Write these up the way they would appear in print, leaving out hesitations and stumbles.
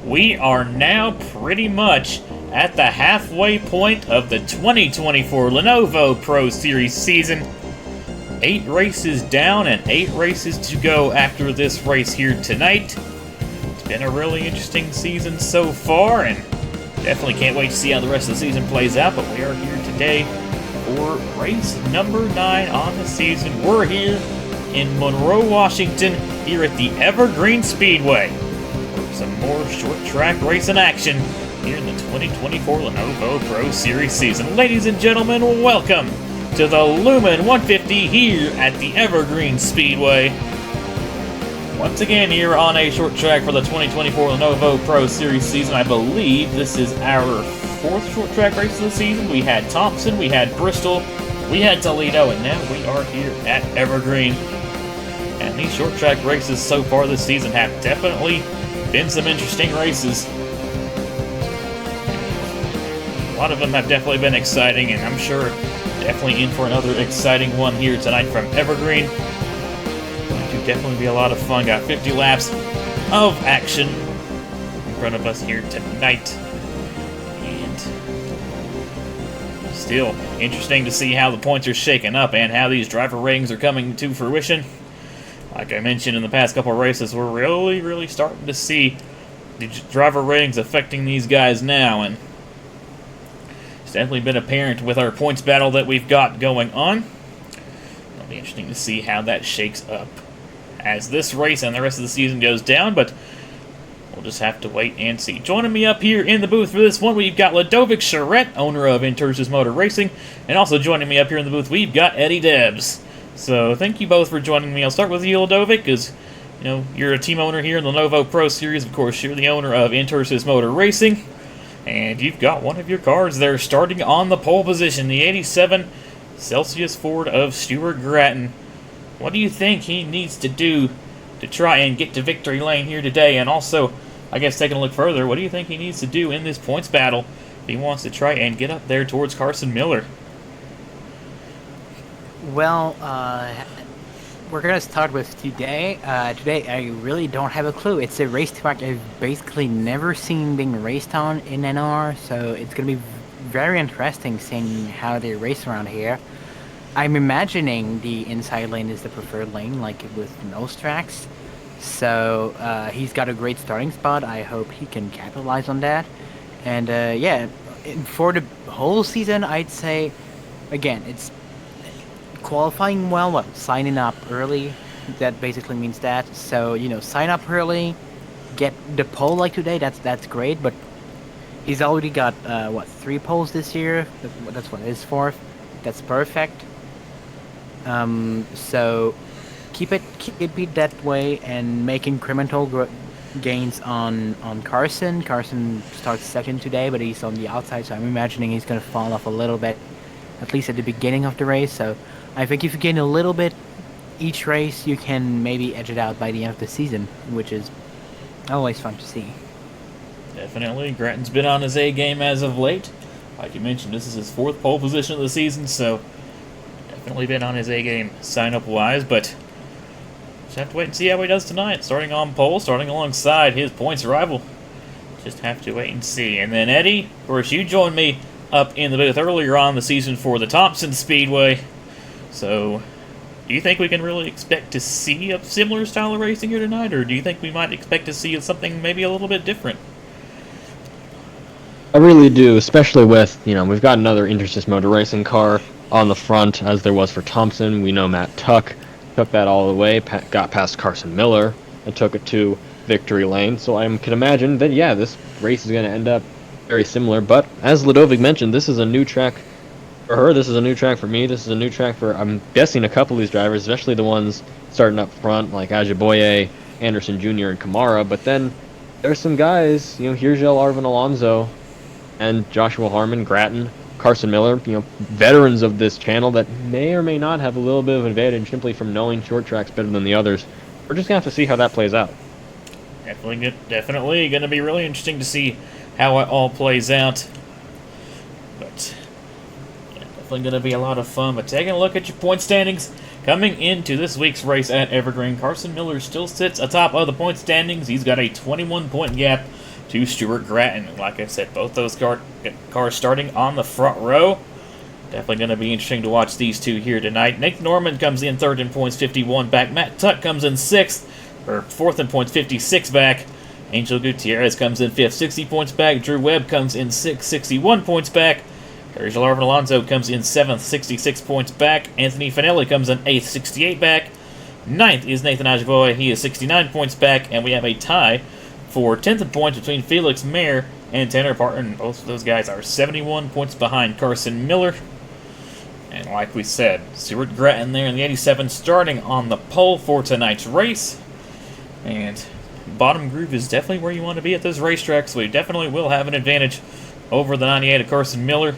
we are now pretty much at the halfway point of the 2024 Lenovo Pro Series season. 8 races down and 8 races to go after this race here tonight. It's been a really interesting season so far, and definitely can't wait to see how the rest of the season plays out, but we are here today for race number 9 on the season. We're here in Monroe, Washington, here at the Evergreen Speedway for some more short track racing action here in the 2024 Lenovo Pro Series season. Ladies and gentlemen, welcome to the Lumen 150 here at the Evergreen Speedway. Once again here on a short track for the 2024 Lenovo Pro Series season. I believe this is our 4th short track race of the season. We had Thompson, we had Bristol, we had Toledo, and now we are here at Evergreen. And these short track races so far this season have definitely been some interesting races. A lot of them have definitely been exciting, and I'm sure definitely in for another exciting one here tonight from Evergreen. Going to definitely be a lot of fun. Got 50 laps of action in front of us here tonight. And still interesting to see how the points are shaking up and how these driver ratings are coming to fruition. Like I mentioned in the past couple of races, we're really starting to see the driver ratings affecting these guys now, and it's definitely been apparent with our points battle that we've got going on. It'll be interesting to see how that shakes up as this race and the rest of the season goes down, but we'll just have to wait and see. Joining me up here in the booth for this one, we've got Ludovic Charette, owner of Intersis Motor Racing, and also joining me up here in the booth, we've got Eddie Debs. So thank you both for joining me. I'll start with you, Ludovic, because you're a team owner here in the Lenovo Pro Series. Of course, you're the owner of Intersis Motor Racing. And you've got one of your cars there starting on the pole position, the 87 Celsius Ford of Stuart Grattan. What do you think he needs to do to try and get to victory lane here today? And also, I guess taking a look further, what do you think he needs to do in this points battle if he wants to try and get up there towards Carson Miller? Well, we're going to start with today. Today, I really don't have a clue. It's a racetrack I've basically never seen being raced on in NR, so it's going to be very interesting seeing how they race around here. I'm imagining the inside lane is the preferred lane, like with most tracks. So he's got a great starting spot. I hope he can capitalize on that. And yeah, for the whole season, I'd say, again, it's qualifying well, signing up early, that basically means that. So, sign up early, get the pole like today, that's great, but he's already got, 3 poles this year? That's what, his 4th? That's perfect. So, keep it that way, and make incremental gains on Carson. Carson starts 2nd today, but he's on the outside, so I'm imagining he's going to fall off a little bit, at least at the beginning of the race. So I think if you gain a little bit each race, you can maybe edge it out by the end of the season, which is always fun to see. Definitely. Grattan's been on his A game as of late. Like you mentioned, this is his 4th pole position of the season, so definitely been on his A game sign-up-wise, but just have to wait and see how he does tonight. Starting on pole, starting alongside his points rival. Just have to wait and see. And then Eddie, of course, you joined me up in the booth earlier on the season for the Thompson Speedway. So, do you think we can really expect to see a similar style of racing here tonight, or do you think we might expect to see something maybe a little bit different? I really do, especially with, we've got another Intersis Motor Racing car on the front, as there was for Thompson. We know Matt Tuck took that all the way, got past Carson Miller, and took it to victory lane. So I can imagine that, yeah, this race is going to end up very similar. But as Ludovic mentioned, this is a new track for her. This is a new track for me. This is a new track for, I'm guessing, a couple of these drivers, especially the ones starting up front, like Ajiboye, Anderson Jr., and Kamara. But then there's some guys, Hirgel, Arvin Alonso, and Joshua Harmon, Grattan, Carson Miller, veterans of this channel that may or may not have a little bit of advantage simply from knowing short tracks better than the others. We're just going to have to see how that plays out. Definitely going to be really interesting to see how it all plays out. But yeah, definitely going to be a lot of fun. But taking a look at your point standings coming into this week's race at Evergreen, Carson Miller still sits atop of the point standings. He's got a 21-point gap to Stuart Grattan. Like I said, both those cars starting on the front row. Definitely going to be interesting to watch these two here tonight. Nick Norman comes in third in points, 51 back. Matt Tuck comes in fourth in points, 56 back. Angel Gutierrez comes in fifth, 60 points back. Drew Webb comes in sixth, 61 points back. Virgil Arvin Alonso comes in seventh, 66 points back. Anthony Finelli comes in eighth, 68 back. Ninth is Nathan Ajavoy. He is 69 points back. And we have a tie for 10th in points between Felix Mayer and Tanner Parton. Both of those guys are 71 points behind Carson Miller. And like we said, Stuart Grattan there in the 87 starting on the pole for tonight's race. And bottom groove is definitely where you want to be at this racetrack, so we definitely will have an advantage over the 98 of Carson Miller.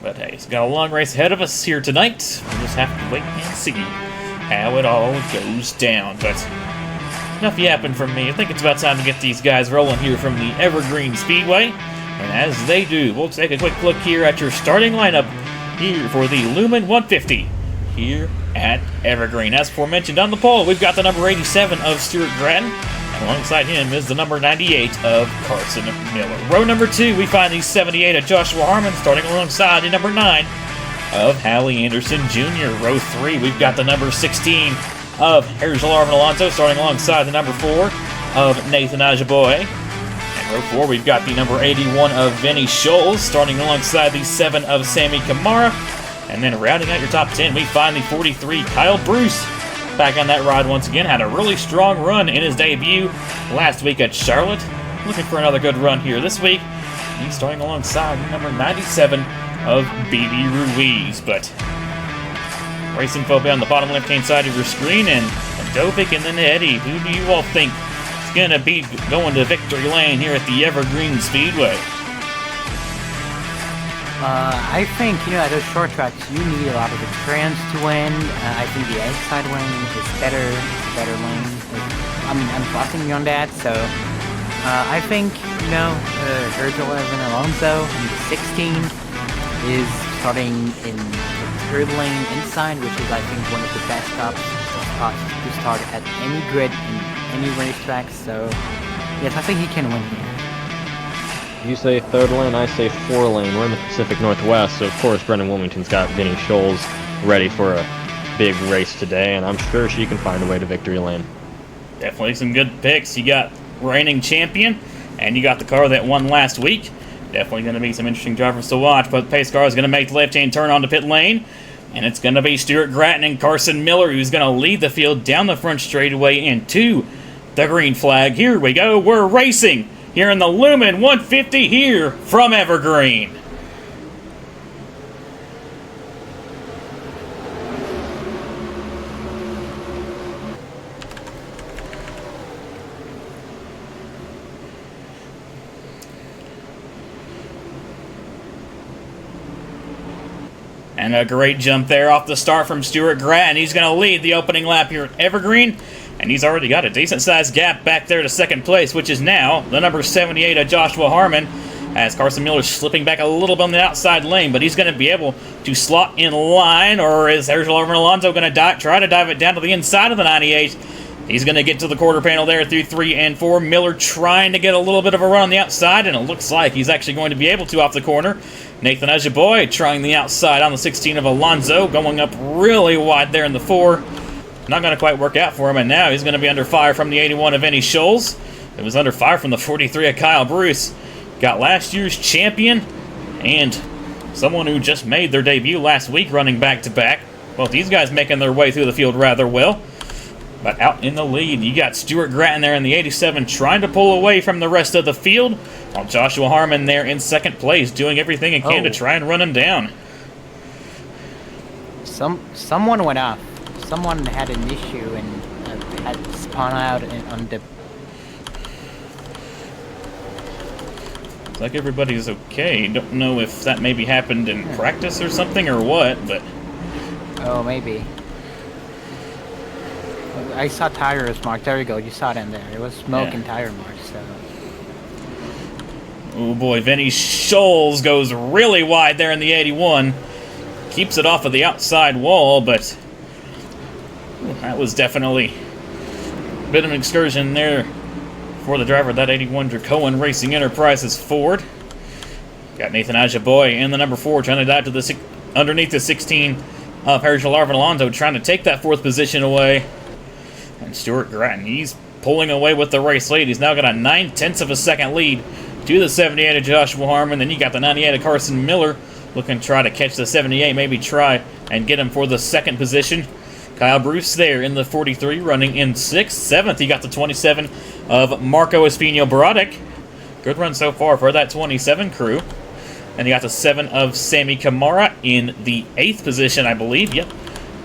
But hey, he's got a long race ahead of us here tonight. We'll just have to wait and see how it all goes down. But enough yapping from me. I think it's about time to get these guys rolling here from the Evergreen Speedway. And as they do, we'll take a quick look here at your starting lineup here for the Lumen 150 here at Evergreen. As aforementioned on the pole, we've got the number 87 of Stuart Grattan, and alongside him is the number 98 of Carson Miller. Row number 2, we find the 78 of Joshua Harmon starting alongside the number 9 of Hallie Anderson Jr. Row 3, we've got the number 16 of Virgil Arvin Alonso starting alongside the number 4 of Nathan Ajaboy. Row 4, we've got the number 81 of Vinny Scholes, starting alongside the 7 of Sammy Kamara. And then rounding out your top 10, we find the 43, Kyle Bruce. Back on that ride once again, had a really strong run in his debut last week at Charlotte. Looking for another good run here this week. He's starting alongside the number 97 of BB Ruiz. But racing phobia on the bottom left-hand side of your screen, and Dovik and then Eddie. Who do you all think going to be going to victory lane here at the Evergreen Speedway? I think, at those short tracks, you need a lot of experience to win. I think the outside lane is better lane. I'm trusting you on that, so I think, Virgil Arvin Alonso in the 16 is starting in the third lane inside, which is, I think, one of the best spots to start at any grid in any racetrack, so yes, I think he can win here. You say third lane, I say four lane. We're in the Pacific Northwest, so of course Brendan Wilmington's got Vinny Scholes ready for a big race today, and I'm sure she can find a way to victory lane. Definitely some good picks. You got reigning champion, and you got the car that won last week. Definitely going to be some interesting drivers to watch, but the pace car is going to make the left-hand turn onto pit lane. And it's going to be Stuart Grattan and Carson Miller who's going to lead the field down the front straightaway into the green flag. Here we go. We're racing here in the Lumen 150 here from Evergreen. And a great jump there off the start from Stuart Grattan. He's going to lead the opening lap here at Evergreen. And he's already got a decent-sized gap back there to second place, which is now the number 78 of Joshua Harmon, as Carson Miller's slipping back a little bit on the outside lane, but he's going to be able to slot in line, or is Virgil Arvin Alonso going to try to dive it down to the inside of the 98? He's going to get to the quarter panel there through 3 and 4. Miller trying to get a little bit of a run on the outside, and it looks like he's actually going to be able to off the corner. Nathan Ajaboy trying the outside on the 16 of Alonso, going up really wide there in the 4. Not going to quite work out for him, and now he's going to be under fire from the 81 of Vinny Scholes. It was under fire from the 43 of Kyle Bruce. Got last year's champion and someone who just made their debut last week running back-to-back. Well, these guys making their way through the field rather well. But out in the lead, you got Stuart Grattan there in the 87 trying to pull away from the rest of the field, while Joshua Harmon there in second place doing everything he can to try and run him down. Someone went off. Someone had an issue and had spun out on the... Looks like everybody's okay. Don't know if that maybe happened in practice or something or what, but... Oh, maybe. I saw tires marked. There you go. You saw it in there. It was smoke and tire marks, so... Oh boy, Vinny Scholes goes really wide there in the 81. Keeps it off of the outside wall, but... that was definitely a bit of an excursion there for the driver of that 81 Dracoan Racing Enterprises Ford. Got Nathan Ajaboy in the number 4 trying to dive to the underneath the 16 of Herschel Arvin Alonso, trying to take that 4th position away. And Stuart Grattan, he's pulling away with the race lead. He's now got a 9/10 of a second lead to the 78 of Joshua Harmon. Then you got the 98 of Carson Miller looking to try to catch the 78, maybe try and get him for the 2nd position. Kyle Bruce there in the 43, running in 6th. 7th, you got the 27 of Marco Espino Baradic. Good run so far for that 27 crew. And you got the 7 of Sammy Kamara in the 8th position, I believe. Yep.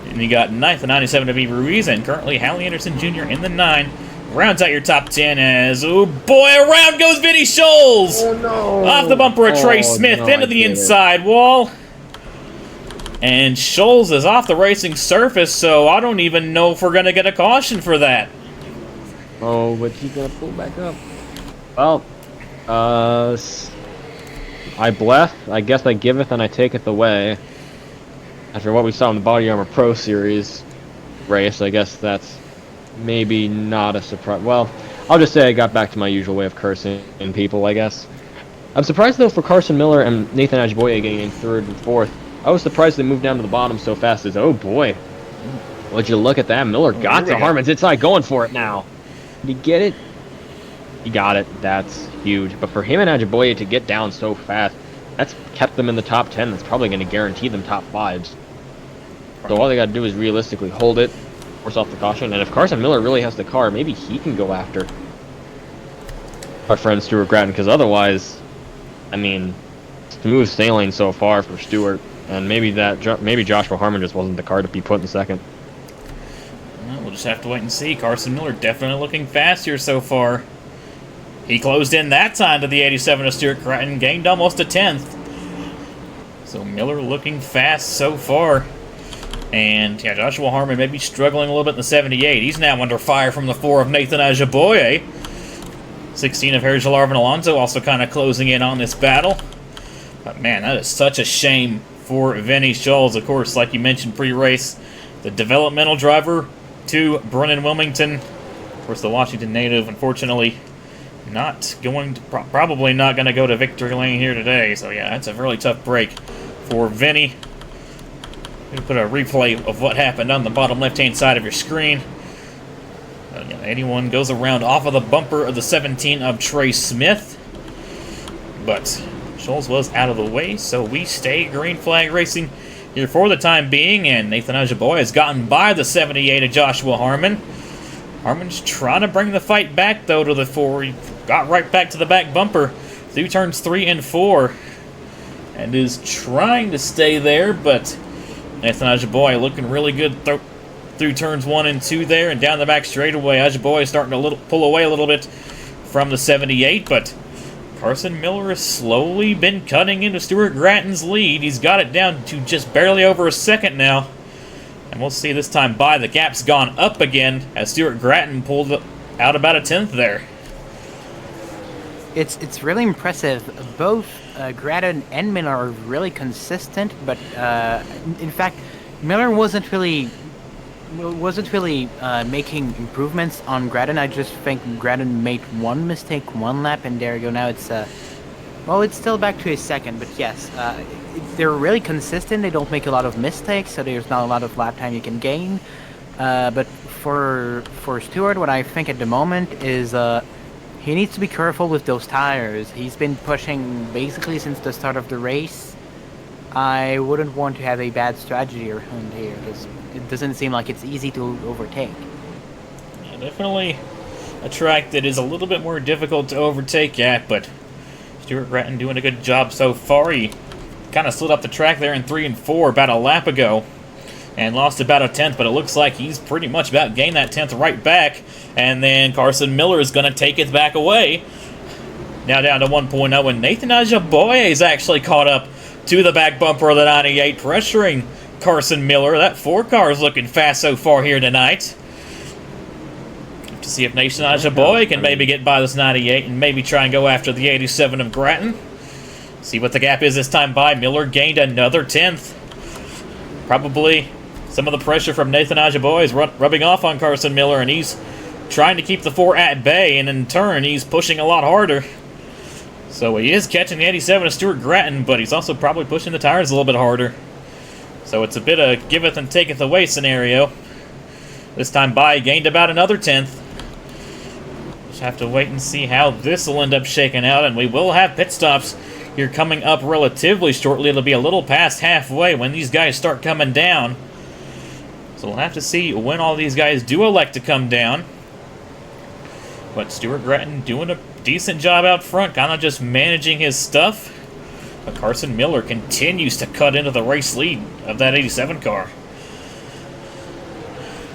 And you got 9th, the 97 of E. Ruiz, and currently Hallie Anderson Jr. in the 9. Rounds out your top 10 as, oh boy, around goes Vinny Scholes! Oh no! Off the bumper of Trey Smith into the inside wall. And Scholes is off the racing surface, so I don't even know if we're going to get a caution for that. Oh, but he's going to pull back up. Well, I bless, I guess I giveth and I taketh away. After what we saw in the Body Armor Pro Series race, I guess that's maybe not a surprise. Well, I'll just say I got back to my usual way of cursing people, I guess. I'm surprised, though, for Carson Miller and Nathan Ajiboye getting in 3rd and 4th. I was surprised they moved down to the bottom so fast as, oh boy. Would you look at that? Miller got to Harmon's inside, going for it now. Did he get it? He got it. That's huge. But for him and Ajiboye to get down so fast, that's kept them in the top 10. That's probably going to guarantee them top 5s. So all they got to do is realistically hold it, force off the caution, and if Carson Miller really has the car, maybe he can go after our friend Stuart Grattan, because otherwise, I mean, smooth sailing so far for Stuart, and maybe Joshua Harmon just wasn't the car to be put in 2nd. Well, we'll just have to wait and see. Carson Miller definitely looking fast here so far. He closed in that time to the 87 of Stuart Grattan, gained almost a 10th. So Miller looking fast so far. And yeah, Joshua Harmon may be struggling a little bit in the 78. He's now under fire from the 4 of Nathan Ajaboye. 16 of Herschel Arvin Alonso also kind of closing in on this battle. But man, that is such a shame for Vinny Scholes. Of course, like you mentioned pre-race, the developmental driver to Brennan Wilmington. Of course, the Washington native, unfortunately, not going to, probably not going to go to victory lane here today. So yeah, that's a really tough break for Vinny. We put a replay of what happened on the bottom left-hand side of your screen. 81 goes around off of the bumper of the 17 of Trey Smith. But Scholes was out of the way, so we stay green flag racing here for the time being. And Nathan Ajaboy has gotten by the 78 of Joshua Harmon. Harmon's trying to bring the fight back, though, to the 4. He got right back to the back bumper through turns 3 and 4. And is trying to stay there, but Nathan Ajaboy looking really good through turns 1 and 2 there, and down the back straightaway. Ajaboy starting to pull away a little bit from the 78, but Carson Miller has slowly been cutting into Stuart Grattan's lead. He's got it down to just barely over a second now. And we'll see this time by. The gap's gone up again as Stuart Grattan pulled out about a 10th there. It's really impressive. Both Grattan and Miller are really consistent, but in fact, Miller wasn't really making improvements on Grattan. I just think Grattan made one mistake one lap, and there you go. Now it's well, it's still back to a 2nd, but yes, they're really consistent. They don't make a lot of mistakes, so there's not a lot of lap time you can gain. But for Stuart, what I think at the moment is he needs to be careful with those tires. He's been pushing basically since the start of the race. I wouldn't want to have a bad strategy around here, because it doesn't seem like it's easy to overtake. Yeah, definitely a track that is a little bit more difficult to overtake at, but Stuart Grattan doing a good job so far. He kind of slid up the track there in 3 and 4 about a lap ago and lost about a 10th, but it looks like he's pretty much about gained that 10th right back. And then Carson Miller is going to take it back away. Now down to 1.0, and Nathan Ajaboye is actually caught up to the back bumper of the 98, pressuring Carson Miller. That 4 car is looking fast so far here tonight. To see if Nathan Ajaboye can maybe get by this 98 and maybe try and go after the 87 of Grattan. See what the gap is this time by. Miller gained another 10th. Probably some of the pressure from Nathan Ajaboye is rubbing off on Carson Miller, and he's trying to keep the 4 at bay, and in turn, he's pushing a lot harder. So he is catching the 87 of Stuart Grattan, but he's also probably pushing the tires a little bit harder. So it's a bit of giveth and taketh away scenario. This time by, gained about another 10th. Just have to wait and see how this will end up shaking out, and we will have pit stops here coming up relatively shortly. It'll be a little past halfway when these guys start coming down. So we'll have to see when all these guys do elect to come down. But Stuart Grattan doing a decent job out front, kind of just managing his stuff. But Carson Miller continues to cut into the race lead of that 87 car.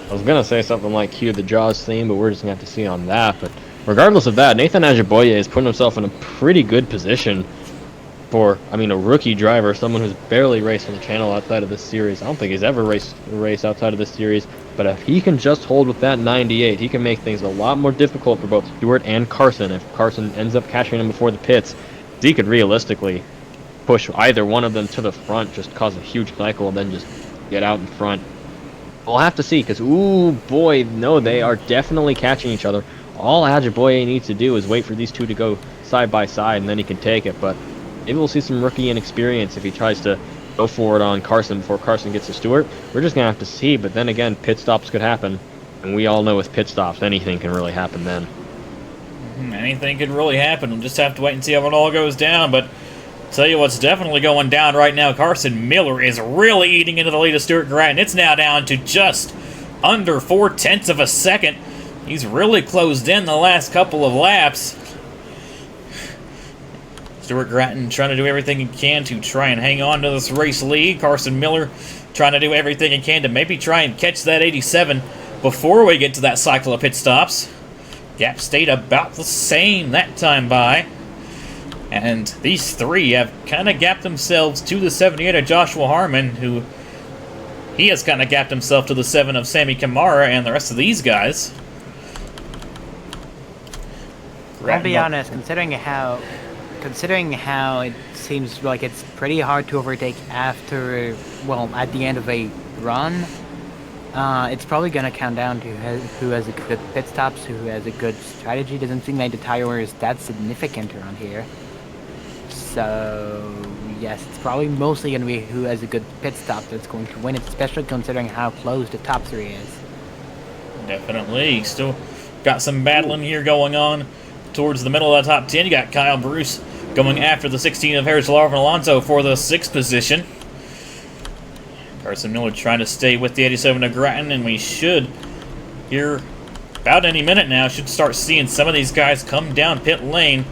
I was going to say something like cue the Jaws theme, but we're just going to have to see on that. But regardless of that, Nathan Ajiboye is putting himself in a pretty good position for, I mean, a rookie driver, someone who's barely raced on the channel outside of this series. I don't think he's ever raced a race outside of this series. But if he can just hold with that 98, he can make things a lot more difficult for both Stuart and Carson. If Carson ends up catching him before the pits, he could realistically push either one of them to the front, just cause a huge cycle, and then just get out in front. We'll have to see, because, ooh, boy, no, they are definitely catching each other. All Ajiboye needs to do is wait for these two to go side by side, and then he can take it. But maybe we'll see some rookie inexperience if he tries to go forward on Carson before Carson gets to Stewart. We're just going to have to see, but then again, pit stops could happen. And we all know with pit stops, anything can really happen then. Anything could really happen. We'll just have to wait and see how it all goes down. But I'll tell you what's definitely going down right now. Carson Miller is really eating into the lead of Stuart Grattan. It's now down to just under 0.4 of a second. He's really closed in the last couple of laps. Stuart Grattan trying to do everything he can to try and hang on to this race lead. Carson Miller trying to do everything he can to maybe try and catch that 87 before we get to that cycle of pit stops. Gap stayed about the same that time by. And these three have kind of gapped themselves to the 78 of Joshua Harmon, who he has kind of gapped himself to the 7 of Sammy Kamara and the rest of these guys. I'll be honest, considering how it seems like it's pretty hard to overtake after, well, at the end of a run, it's probably going to count down to who has a good pit stops, who has a good strategy. Doesn't seem like the tire wear is that significant around here. So, yes, it's probably mostly going to be who has a good pit stop that's going to win it, especially considering how close the top three is. Definitely. Still got some battling here going on towards the middle of the top 10. You got Kyle Bruce going after the 16 of Harris Larvin Alonso for the 6th position. Carson Miller trying to stay with the 87 of Grattan, and we should, here about any minute now, should start seeing some of these guys come down pit lane.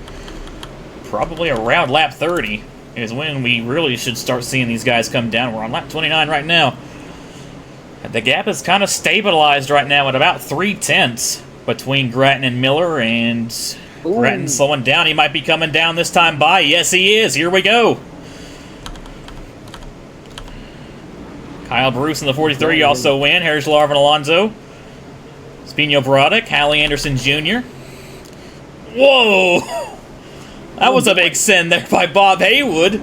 Probably around lap 30 is when we really should start seeing these guys come down. We're on lap 29 right now. The gap is kind of stabilized right now at about 0.3 between Grattan and Miller, and Grattan slowing down. He might be coming down this time by. Yes, he is. Here we go. Kyle Bruce in the 43 also win. Harris Larvin Alonso. Spino Broddick. Hallie Anderson Jr. Whoa! That was a big send there by Bob Haywood.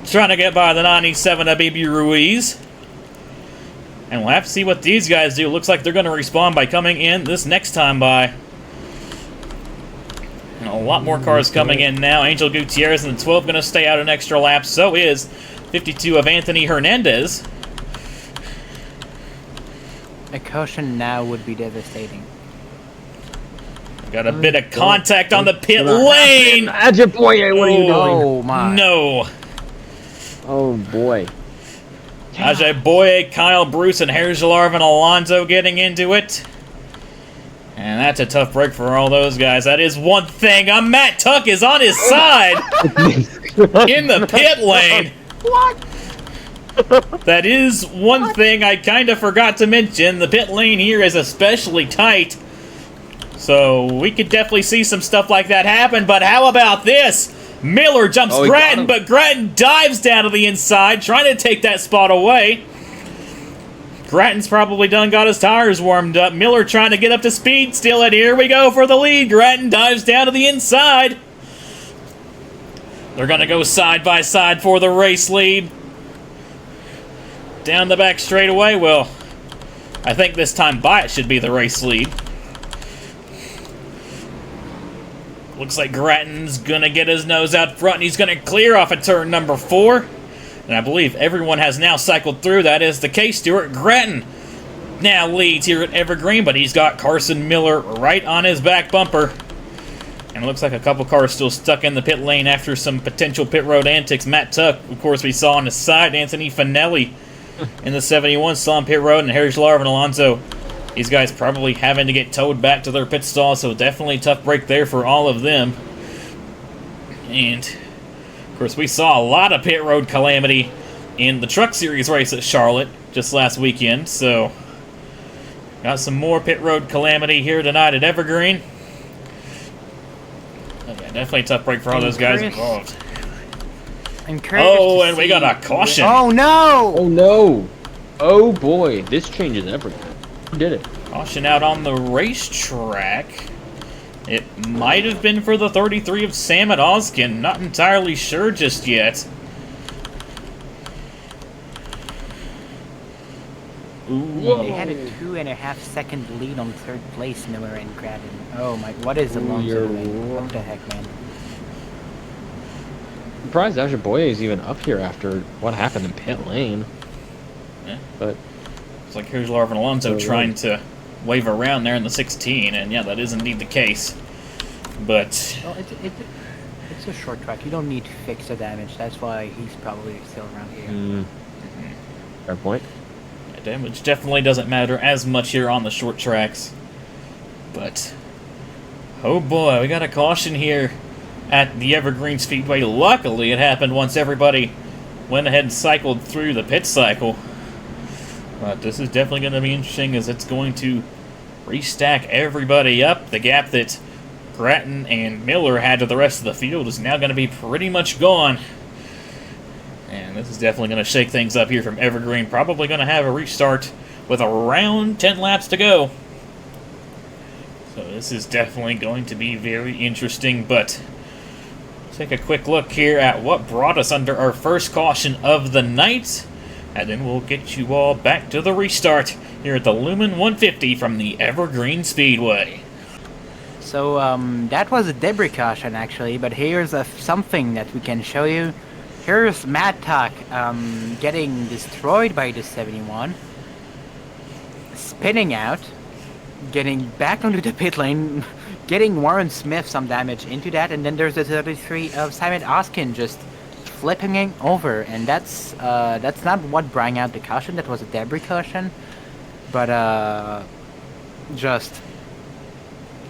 Trying to get by the 97 of Baby Ruiz. And we'll have to see what these guys do. Looks like they're going to respond by coming in this next time by. And a lot more cars coming in now. Angel Gutierrez in the 12 going to stay out an extra lap. So is 52 of Anthony Hernandez. A caution now would be devastating. Got a bit of contact on the pit lane. Ajiboye, what are you doing? Oh my! No. Oh boy. Ajiboye, Kyle Bruce, and Harris Larvin Alonso getting into it. And that's a tough break for all those guys. That is one thing. Matt Tuck is on his side in the pit lane. What? That is one thing I kind of forgot to mention. The pit lane here is especially tight. So we could definitely see some stuff like that happen. But how about this? Miller jumps Grattan, but Grattan dives down to the inside, trying to take that spot away. Grattan's probably done got his tires warmed up. Miller trying to get up to speed still, and here we go for the lead. Grattan dives down to the inside. They're going to go side by side for the race lead. Down the back straightaway. Well, I think this time by it should be the race lead. Looks like Grattan's gonna get his nose out front, and he's gonna clear off at turn number 4. And I believe everyone has now cycled through. That is the case. Stuart Grattan now leads here at Evergreen, but he's got Carson Miller right on his back bumper. And it looks like a couple cars still stuck in the pit lane after some potential pit road antics. Matt Tuck, of course, we saw on the side. Anthony Finelli in the 71 still on pit road, and Harry Schlarv and Alonso. These guys probably having to get towed back to their pit stall, so definitely a tough break there for all of them. And, of course, we saw a lot of pit road calamity in the Truck Series race at Charlotte just last weekend, so got some more pit road calamity here tonight at Evergreen. Okay, definitely a tough break for all those guys involved. Oh, and we got a caution. Oh, no! Oh, no! Oh, boy. This changes everything. Who did it? Caution out on the racetrack. It might have been for the 33 of Sam at Oskin. Not entirely sure just yet. Ooh. They had a 2.5-second lead on third place, Miller and Grattan. Oh my, what is Alonso doing? What the heck, man? I'm surprised Ajaboye is even up here after what happened in pit lane. Yeah. But it's like here's Larvin Alonso trying to wave around there in the 16, and yeah, that is indeed the case. But well, it's a short track. You don't need to fix the damage. That's why he's probably still around here. Fair point. Yeah, damage definitely doesn't matter as much here on the short tracks. But oh boy, we got a caution here at the Evergreen Speedway. Luckily, it happened once everybody went ahead and cycled through the pit cycle. But this is definitely going to be interesting as it's going to restack everybody up. The gap that Grattan and Miller had to the rest of the field is now going to be pretty much gone. And this is definitely going to shake things up here from Evergreen. Probably going to have a restart with around 10 laps to go. So this is definitely going to be very interesting. But let's take a quick look here at what brought us under our first caution of the night. And then we'll get you all back to the restart here at the Lumen 150 from the Evergreen Speedway. So, that was a debris caution, actually, but here's something that we can show you. Here's Matt Tuck, getting destroyed by the 71, spinning out, getting back onto the pit lane, getting Warren Smith some damage into that, and then there's the 33 of Simon Oskin just flipping it over, and that's not what brought out the caution. That was a debris caution, but just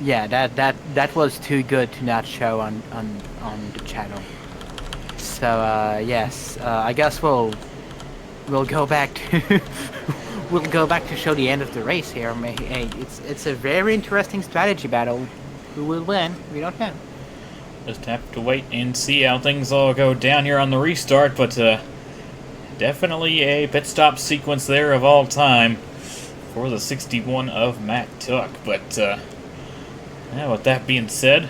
yeah, that was too good to not show on the channel. So yes, I guess we'll go back to we'll go back to show the end of the race here. Hey, it's a very interesting strategy battle. Who will win? We don't know. Just have to wait and see how things all go down here on the restart, but definitely a pit stop sequence there of all time for the 61 of Matt Tuck. But yeah, with that being said,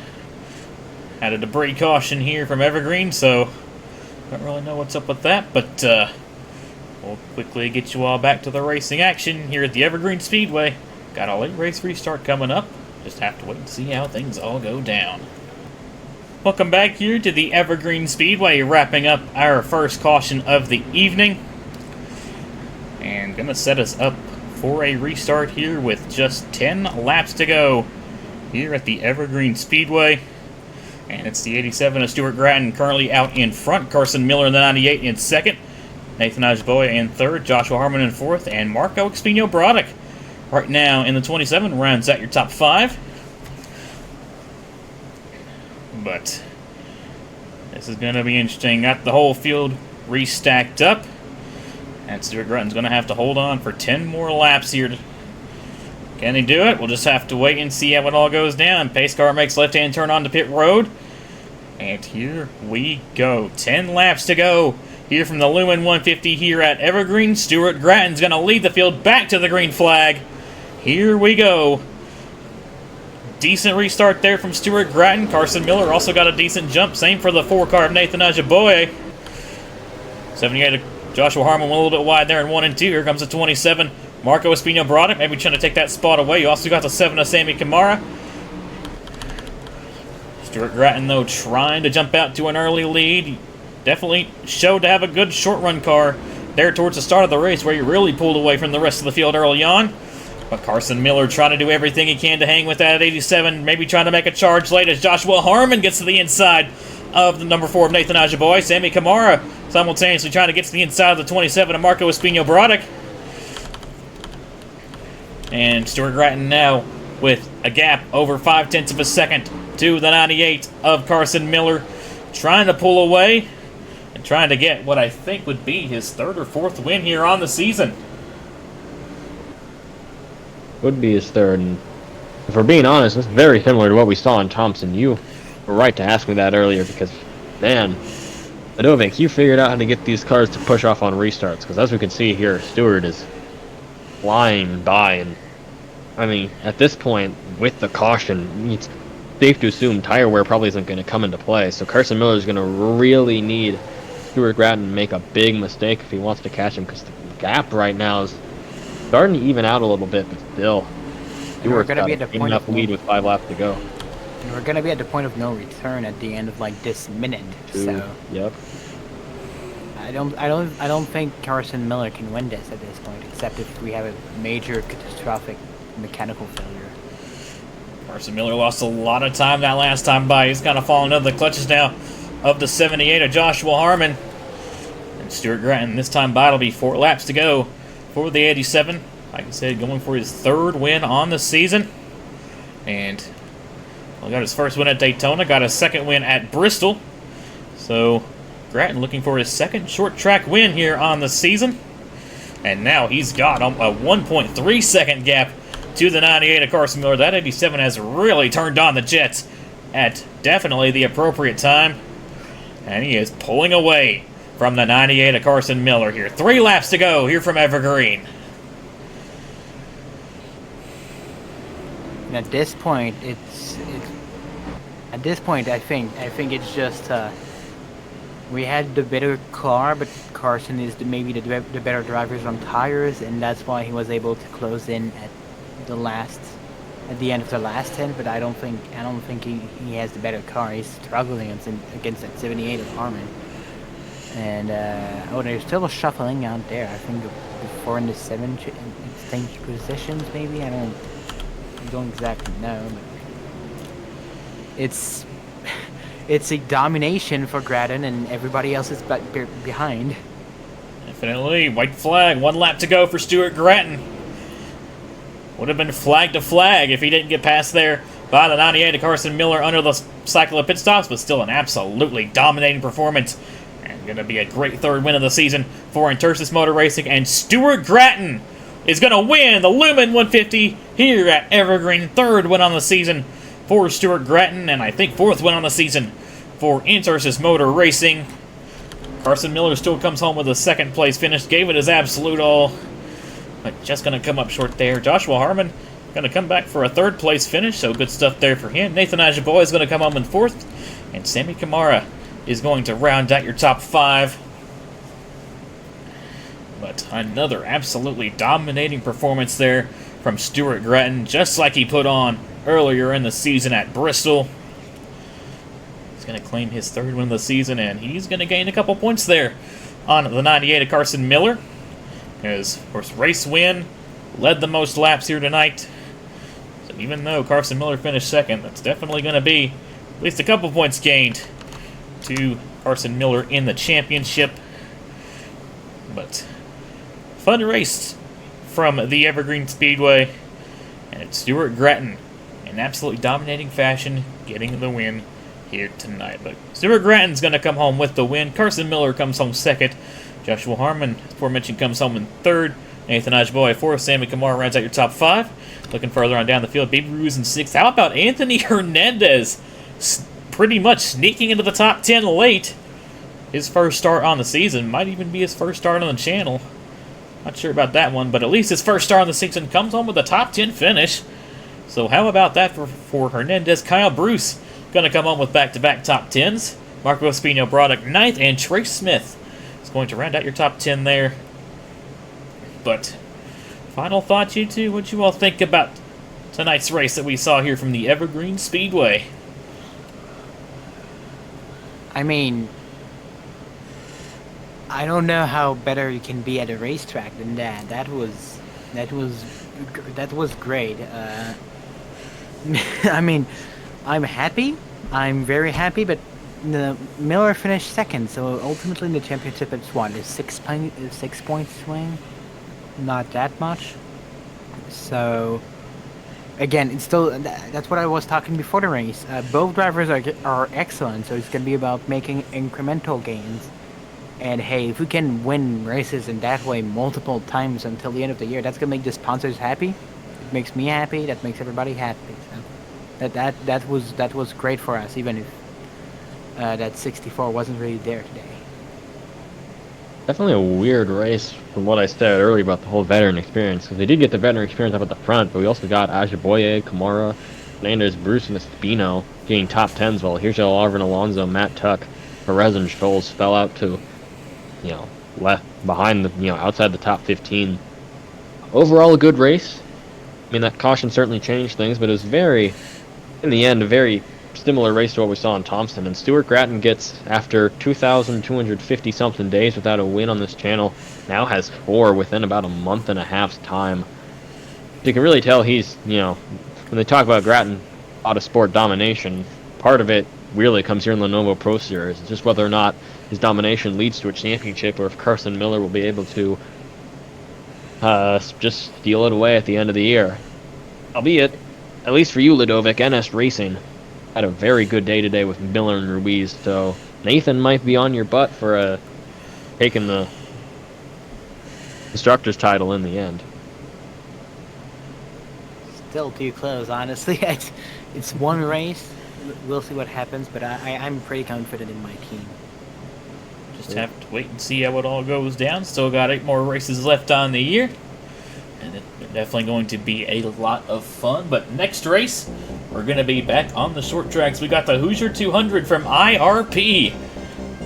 had a debris caution here from Evergreen, so don't really know what's up with that, but we'll quickly get you all back to the racing action here at the Evergreen Speedway. Got a late race restart coming up. Just have to wait and see how things all go down. Welcome back here to the Evergreen Speedway, wrapping up our first caution of the evening. And gonna set us up for a restart here with just 10 laps to go here at the Evergreen Speedway. And it's the 87 of Stuart Grattan currently out in front. Carson Miller in the 98 in second. Nathan Ajaboye in third. Joshua Harmon in fourth. And Marco Expino-Brodek right now in the 27 rounds out your top 5. But this is going to be interesting. Got the whole field restacked up. And Stuart Grattan's going to have to hold on for 10 more laps here. Can he do it? We'll just have to wait and see how it all goes down. Pace car makes left-hand turn onto pit road. And here we go. 10 laps to go here from the Lumen 150 here at Evergreen. Stuart Grattan's going to lead the field back to the green flag. Here we go. Decent restart there from Stuart Grattan. Carson Miller also got a decent jump. Same for the 4-car of Nathan Ajaboye. 78 of Joshua Harmon went a little bit wide there in 1 and 2. Here comes the 27. Marco Espino-Brodek maybe trying to take that spot away. You also got the 7 of Sammy Kamara. Stuart Gratton, though, trying to jump out to an early lead. He definitely showed to have a good short-run car there towards the start of the race, where he really pulled away from the rest of the field early on. But Carson Miller trying to do everything he can to hang with that at 87, maybe trying to make a charge late as Joshua Harmon gets to the inside of the number 4 of Nathan Ajaboy. Sammy Kamara simultaneously trying to get to the inside of the 27 of Marco Espino-Brodek. And Stuart Gratton now with a gap over 0.5 of a second to the 98 of Carson Miller, trying to pull away and trying to get what I think would be his 3rd or 4th win here on the season. Would be his 3rd, and if we're being honest, it's very similar to what we saw in Thompson. You were right to ask me that earlier because, man, Ladovic, you figured out how to get these cars to push off on restarts, because as we can see here, Stewart is flying by, and I mean, at this point, with the caution, it's safe to assume tire wear probably isn't going to come into play, so Carson Miller is going to really need Stuart Gratton to make a big mistake if he wants to catch him, because the gap right now is starting to even out a little bit, but still, we're going to be at the point enough lead with 5 laps to go. And we're going to be at the point of no return at the end of like this minute. So yep. I don't think Carson Miller can win this at this point, except if we have a major catastrophic mechanical failure. Carson Miller lost a lot of time that last time by. He's kind of falling under the clutches now of the 78 of Joshua Harmon. And Stuart Gratton this time by. It'll be 4 laps to go for the 87. Like I said, going for his 3rd win on the season. And got his 1st win at Daytona, got a 2nd win at Bristol. So Gratton looking for his 2nd short track win here on the season. And now he's got a 1.3 second gap to the 98 of Carson Miller. That 87 has really turned on the jets at definitely the appropriate time. And he is pulling away from the 98 of Carson Miller here. 3 laps to go here from Evergreen. And at this point, I think it's just we had the better car, but Carson is maybe the better drivers on tires, and that's why he was able to close in at the end of the last 10. But I don't think he has the better car. He's struggling against that 78 of Harmon. And there's still a shuffling out there. I think the 4 and the 7 exchange positions, maybe. I don't exactly know, but it's a domination for Gratton, and everybody else is behind. Definitely. White flag. 1 lap to go for Stuart Gratton. Would have been flag to flag if he didn't get past there by the 98 of Carson Miller under the cycle of pit stops, but still an absolutely dominating performance. And going to be a great 3rd win of the season for Intersis Motor Racing. And Stuart Gratton is going to win the Lumen 150 here at Evergreen. 3rd win on the season for Stuart Gratton, and I think 4th win on the season for Intersis Motor Racing. Carson Miller still comes home with a 2nd place finish, gave it his absolute all, but just going to come up short there. Joshua Harmon going to come back for a 3rd place finish, so good stuff there for him. Nathan Ajaboy is going to come home in 4th, and Sammy Kamara is going to round out your top 5. But another absolutely dominating performance there from Stuart Gratton, just like he put on earlier in the season at Bristol. He's going to claim his 3rd win of the season, and he's going to gain a couple points there on the 98 of Carson Miller. His first race win, led the most laps here tonight. So even though Carson Miller finished 2nd, that's definitely going to be at least a couple points gained to Carson Miller in the championship. But fun race from the Evergreen Speedway, and it's Stuart Gratton in absolutely dominating fashion getting the win here tonight. But Stuart Gratton's going to come home with the win. Carson Miller comes home 2nd. Joshua Harmon, aforementioned, comes home in 3rd. Nathan Ajaboy 4th. Sammy Kamara rounds out your top 5. Looking further on down the field, Baby Ruiz in 6th. How about Anthony Hernandez pretty much sneaking into the top 10 late? His first start on the season. Might even be his first start on the channel. Not sure about that one, but at least his first start on the season comes home with a top 10 finish. So how about that for Hernandez? Kyle Bruce going to come home with back-to-back top 10s. Marco Espino-Brodek 9th, and Trace Smith is going to round out your top 10 there. But final thoughts, you two? What you all think about tonight's race that we saw here from the Evergreen Speedway? I mean, I don't know how better you can be at a racetrack than that. That was that was great. I mean, I'm happy. I'm very happy, but the Miller finished second, so ultimately in the championship it's what, a 6 point swing, not that much. So again, it's still that's what I was talking before the race. Both drivers are excellent, so it's gonna be about making incremental gains. And hey, if we can win races in that way multiple times until the end of the year, that's gonna make the sponsors happy. It makes me happy. That makes everybody happy. So that was great for us, even if that 64 wasn't really there today. Definitely a weird race from what I said earlier about the whole veteran experience, because they did get the veteran experience up at the front, but we also got Ajiboye, Kamara, Fernandez, Bruce, and Espino getting top 10s, while Hirschel, Arvin, Alonso, Matt Tuck, Perez, and Scholes fell out to, left behind the, outside the top 15. Overall, a good race. I mean, that caution certainly changed things, but it was in the end, a very similar race to what we saw in Thompson. And Stuart Gratton gets, after 2,250 something days without a win on this channel, now has 4 within about a month and a half's time. You can really tell he's, when they talk about Gratton autosport domination, part of it really comes here in the Lenovo Pro Series. It's just whether or not his domination leads to a championship, or if Carson Miller will be able to just steal it away at the end of the year. Albeit, at least for you, Ludovic, NS Racing had a very good day today with Miller and Ruiz, so Nathan might be on your butt for taking the constructor's title in the end. Still too close, honestly. It's one race. We'll see what happens, but I'm pretty confident in my team. Just have to wait and see how it all goes down. Still got 8 more races left on the year. And it's definitely going to be a lot of fun. But next race, we're going to be back on the short tracks. We got the Hoosier 200 from IRP.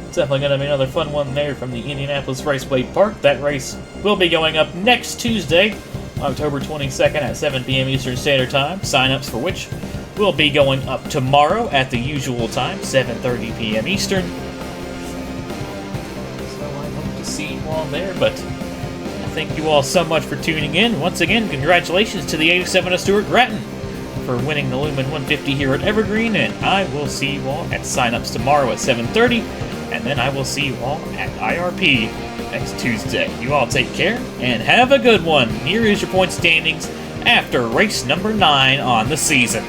It's definitely going to be another fun one there from the Indianapolis Raceway Park. That race will be going up next Tuesday, October 22nd at 7 p.m. Eastern Standard Time. Sign-ups for which will be going up tomorrow at the usual time, 7:30 p.m. Eastern. So I hope to see you all there, but thank you all so much for tuning in. Once again, congratulations to the 87 of Stuart Gratton for winning the Lumen 150 here at Evergreen, and I will see you all at sign-ups tomorrow at 7:30, and then I will see you all at IRP next Tuesday. You all take care, and have a good one. Here is your point standings after race number 9 on the season.